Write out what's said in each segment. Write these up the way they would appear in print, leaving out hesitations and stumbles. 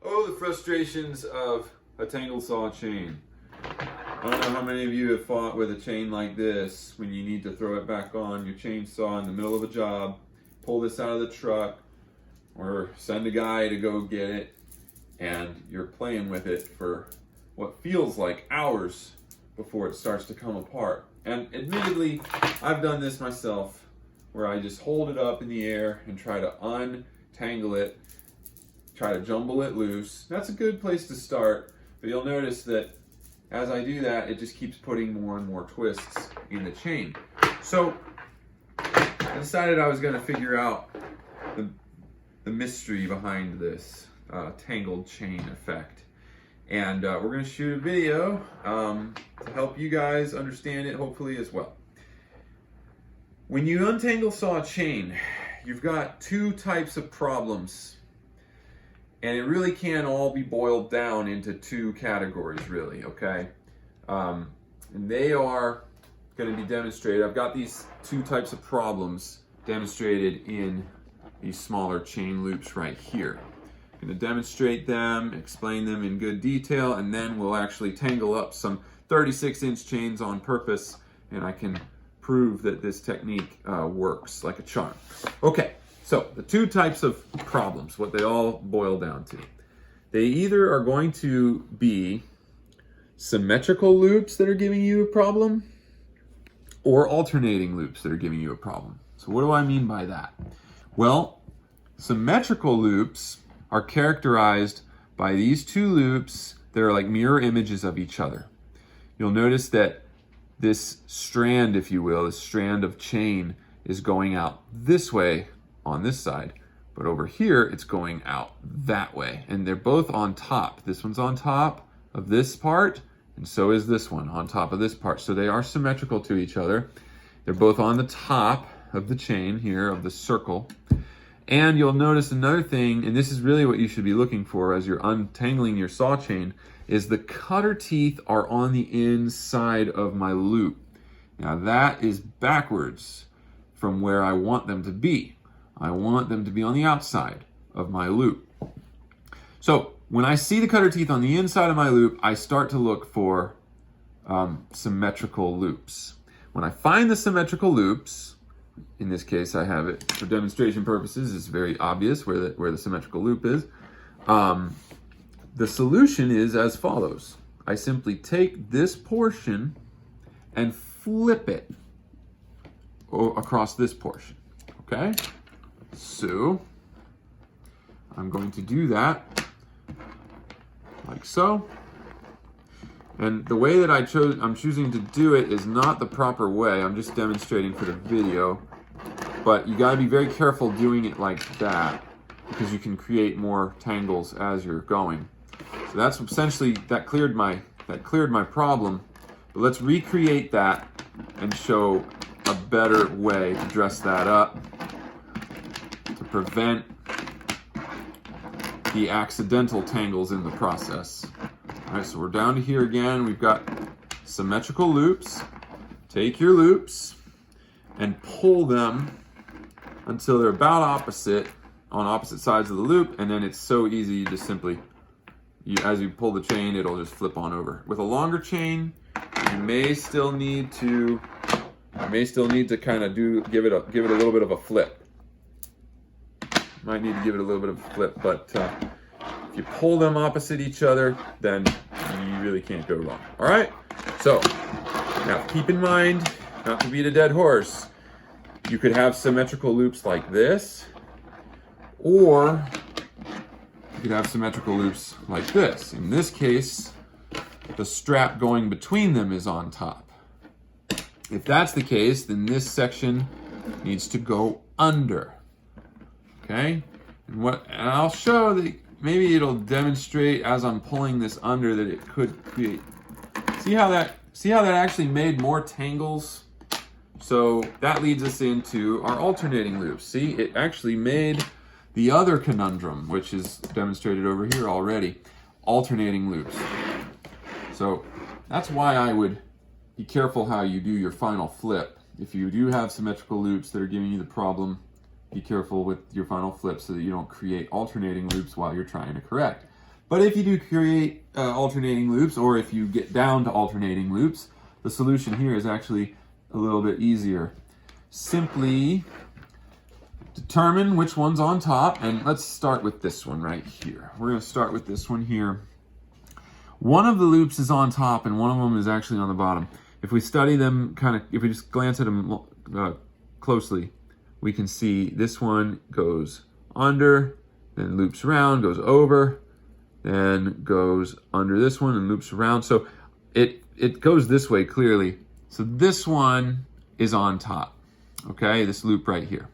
Oh, the frustrations of a tangle saw chain. I don't know how many of you have fought with a chain like this when you need to throw it back on your chainsaw in the middle of a job, pull this out of the truck, or send a guy to go get it, and you're playing with it for what feels like hours before it starts to come apart. And admittedly, I've done this myself, where I just hold it up in the air and try to untangle it, try to jumble it loose. That's a good place to start, but you'll notice that as I do that, it just keeps putting more and more twists in the chain. So I decided I was going to figure out the mystery behind this tangled chain effect. And we're going to shoot a video to help you guys understand it, hopefully, as well. When you untangle saw a chain, you've got two types of problems. And it really can all be boiled down into two categories, really, okay? And they are going to be demonstrated. I've got these two types of problems demonstrated in these smaller chain loops right here. I'm going to demonstrate them, explain them in good detail, and then we'll actually tangle up some 36-inch chains on purpose, and I can prove that this technique works like a charm. Okay. So the two types of problems, what they all boil down to. They either are going to be symmetrical loops that are giving you a problem, or alternating loops that are giving you a problem. So what do I mean by that? Well, symmetrical loops are characterized by these two loops that are like mirror images of each other. You'll notice that this strand, if you will, this strand of chain is going out this way on this side, but over here it's going out that way, and they're both on top. This one's on top of this part, and so is this one on top of this part. So they are symmetrical to each other. They're both on the top of the chain here, of the circle. And you'll notice another thing, and this is really what you should be looking for as you're untangling your saw chain, is the cutter teeth are on the inside of my loop. Now that is backwards from where I want them to be. I want them to be on the outside of my loop. So when I see the cutter teeth on the inside of my loop, I start to look for symmetrical loops. When I find the symmetrical loops, in this case I have it for demonstration purposes, it's very obvious where the symmetrical loop is. The solution is as follows. I simply take this portion and flip it across this portion, okay? So I'm going to do that like so. And the way that I'm choosing to do it is not the proper way. I'm just demonstrating for the video. But you gotta be very careful doing it like that, because you can create more tangles as you're going. So that's essentially, that cleared my problem. But let's recreate that and show a better way to dress that up, to prevent the accidental tangles in the process. All right, so we're down to here again. We've got symmetrical loops. Take your loops and pull them until they're about opposite, on opposite sides of the loop, and then it's so easy, you just simply, as you pull the chain, it'll just flip on over. With a longer chain, you may still need to kind of give it a little bit of a flip. Might need to give it a little bit of a flip, but if you pull them opposite each other, then you really can't go wrong. All right, so now keep in mind, not to beat a dead horse, you could have symmetrical loops like this, or you could have symmetrical loops like this. In this case, the strap going between them is on top. If that's the case, then this section needs to go under. Okay, and I'll show that maybe it'll demonstrate as I'm pulling this under that it could create. See how that actually made more tangles? So that leads us into our alternating loops. See, it actually made the other conundrum, which is demonstrated over here already, alternating loops. So that's why I would be careful how you do your final flip. If you do have symmetrical loops that are giving you the problem, be careful with your final flip so that you don't create alternating loops while you're trying to correct. But if you do create alternating loops, or if you get down to alternating loops, the solution here is actually a little bit easier. Simply determine which one's on top, and let's start with this one right here. We're going to start with this one here. One of the loops is on top and one of them is actually on the bottom. If we study them if we just glance at them closely, we can see this one goes under, then loops around, goes over, then goes under this one and loops around. So it goes this way clearly. So this one is on top, okay? This loop right here.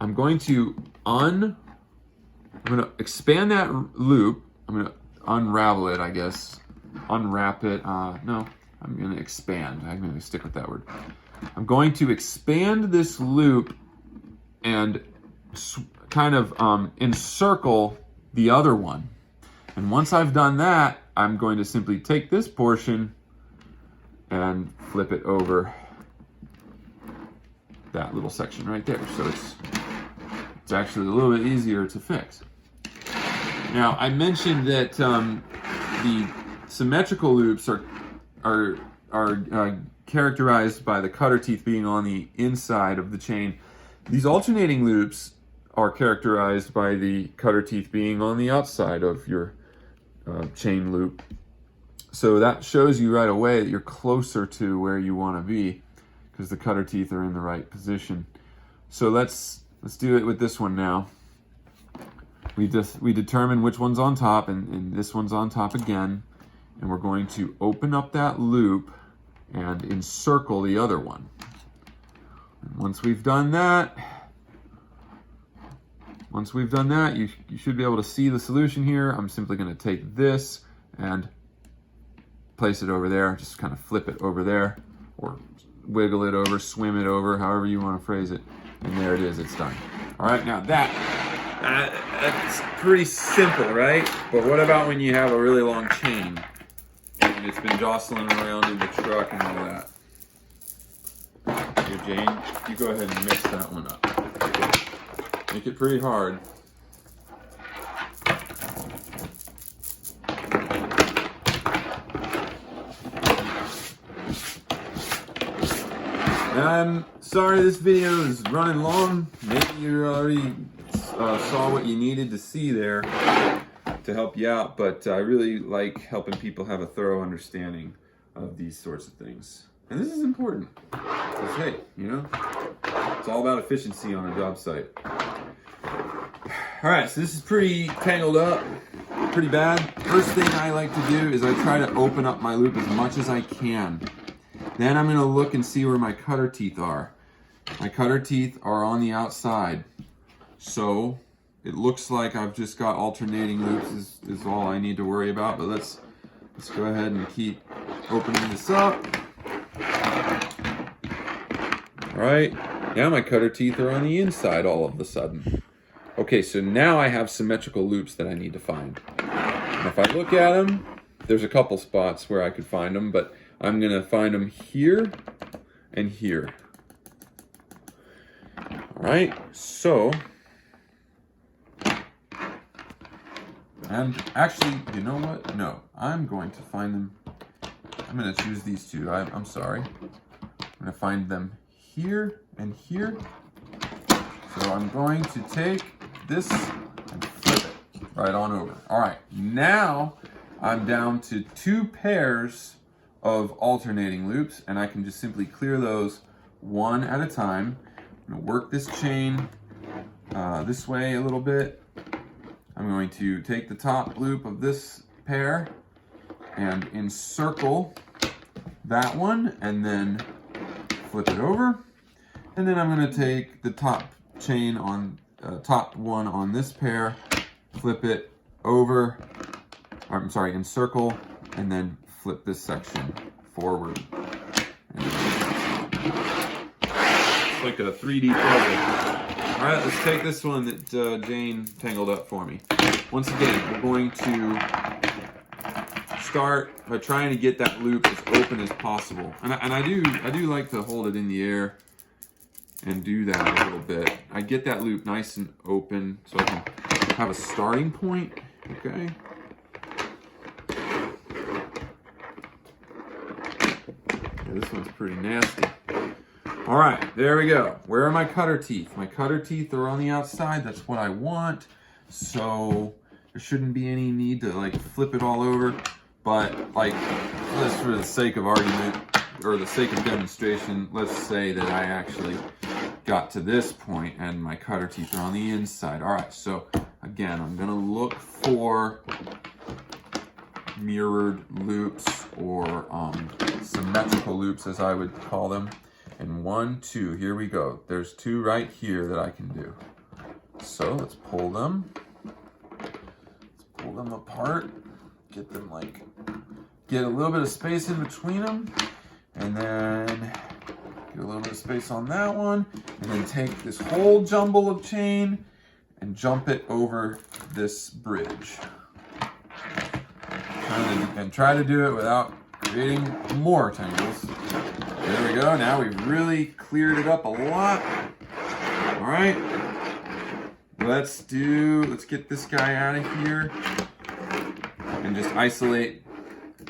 I'm going to expand that loop. I'm going to unravel it, I guess. Unwrap it. No, I'm going to expand. I'm going to stick with that word. I'm going to expand this loop and kind of encircle the other one. And once I've done that, I'm going to simply take this portion and flip it over that little section right there. So it's actually a little bit easier to fix. Now, I mentioned that the symmetrical loops are characterized by the cutter teeth being on the inside of the chain. These alternating loops are characterized by the cutter teeth being on the outside of your chain loop. So that shows you right away that you're closer to where you want to be because the cutter teeth are in the right position. So let's do it with this one now. We determine which one's on top, and this one's on top again, and we're going to open up that loop and encircle the other one. And once we've done that, you should be able to see the solution here. I'm simply going to take this and place it over there, just kind of flip it over there, or wiggle it over, swim it over, however you want to phrase it. And there it is, it's done. All right, now that's pretty simple, right? But what about when you have a really long chain and it's been jostling around in the truck and all that? Here, Jane, you go ahead and mix that one up. Make it pretty hard. I'm sorry this video is running long. Maybe you already saw what you needed to see there to help you out, but I really like helping people have a thorough understanding of these sorts of things. And this is important. Because, hey, you know, it's all about efficiency on a job site. All right, so this is pretty tangled up, pretty bad. First thing I like to do is I try to open up my loop as much as I can. Then I'm going to look and see where my cutter teeth are. My cutter teeth are on the outside. So it looks like I've just got alternating loops is all I need to worry about. But let's go ahead and keep opening this up. All right, now my cutter teeth are on the inside all of a sudden. Okay, so now I have symmetrical loops that I need to find. And if I look at them, there's a couple spots where I could find them, but I'm going to find them here and here. All right, so, and actually, you know what? No, I'm going to find them. I'm going to choose these two. I'm sorry. I'm going to find them here and here. So I'm going to take this and flip it right on over. All right, now I'm down to 2 pairs of alternating loops, and I can just simply clear those one at a time. I'm going to work this chain this way a little bit. I'm going to take the top loop of this pair and encircle that one, and then flip it over. And then I'm going to take the top chain on top one on this pair, flip it over, or, I'm sorry, encircle, and then flip this section forward. It's like a 3D puzzle. All right, let's take this one that Jane tangled up for me. Once again, we're going to start by trying to get that loop as open as possible. And I do like to hold it in the air and do that a little bit. I get that loop nice and open so I can have a starting point, okay? Yeah, this one's pretty nasty. All right, there we go. Where are my cutter teeth? My cutter teeth are on the outside. That's what I want. So there shouldn't be any need to like flip it all over. But like, just for the sake of argument, or the sake of demonstration, let's say that I actually got to this point and my cutter teeth are on the inside. All right, so again, I'm gonna look for mirrored loops, or symmetrical loops as I would call them. And 1, 2, here we go. There's 2 right here that I can do. So let's pull them. Let's pull them apart. Get them like, get a little bit of space in between them. And then get a little bit of space on that one. And then take this whole jumble of chain and jump it over this bridge. And try to do it without creating more tangles. There we go. Now we've really cleared it up a lot. All right. Let's get this guy out of here and just isolate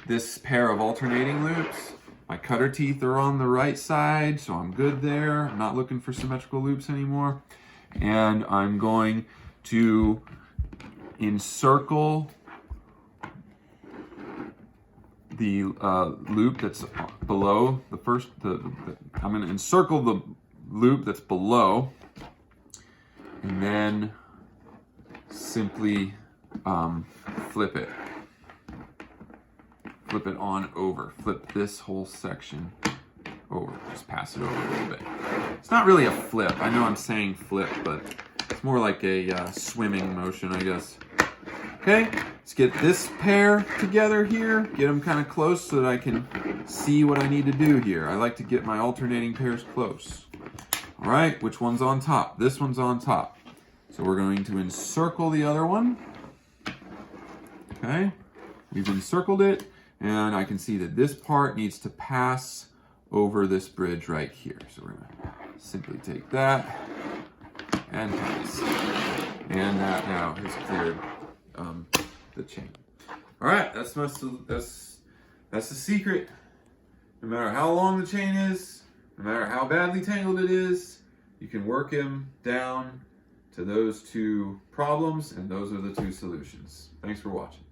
this pair of alternating loops. My cutter teeth are on the right side, so I'm good there. I'm not looking for symmetrical loops anymore. And I'm going to encircle the loop that's below the first, I'm going to encircle the loop that's below, and then simply flip it on over, flip this whole section over, just pass it over a little bit. It's not really a flip. I know I'm saying flip, but it's more like a swimming motion, I guess. Okay, let's get this pair together here, get them kind of close so that I can see what I need to do here. I like to get my alternating pairs close. All right, which one's on top? This one's on top. So we're going to encircle the other one. Okay, we've encircled it, and I can see that this part needs to pass over this bridge right here. So we're gonna simply take that and pass. And that now has cleared the chain. All right, that's the secret. No matter how long the chain is, no matter how badly tangled it is, you can work him down to those 2 problems, and those are the 2 solutions. Thanks for watching.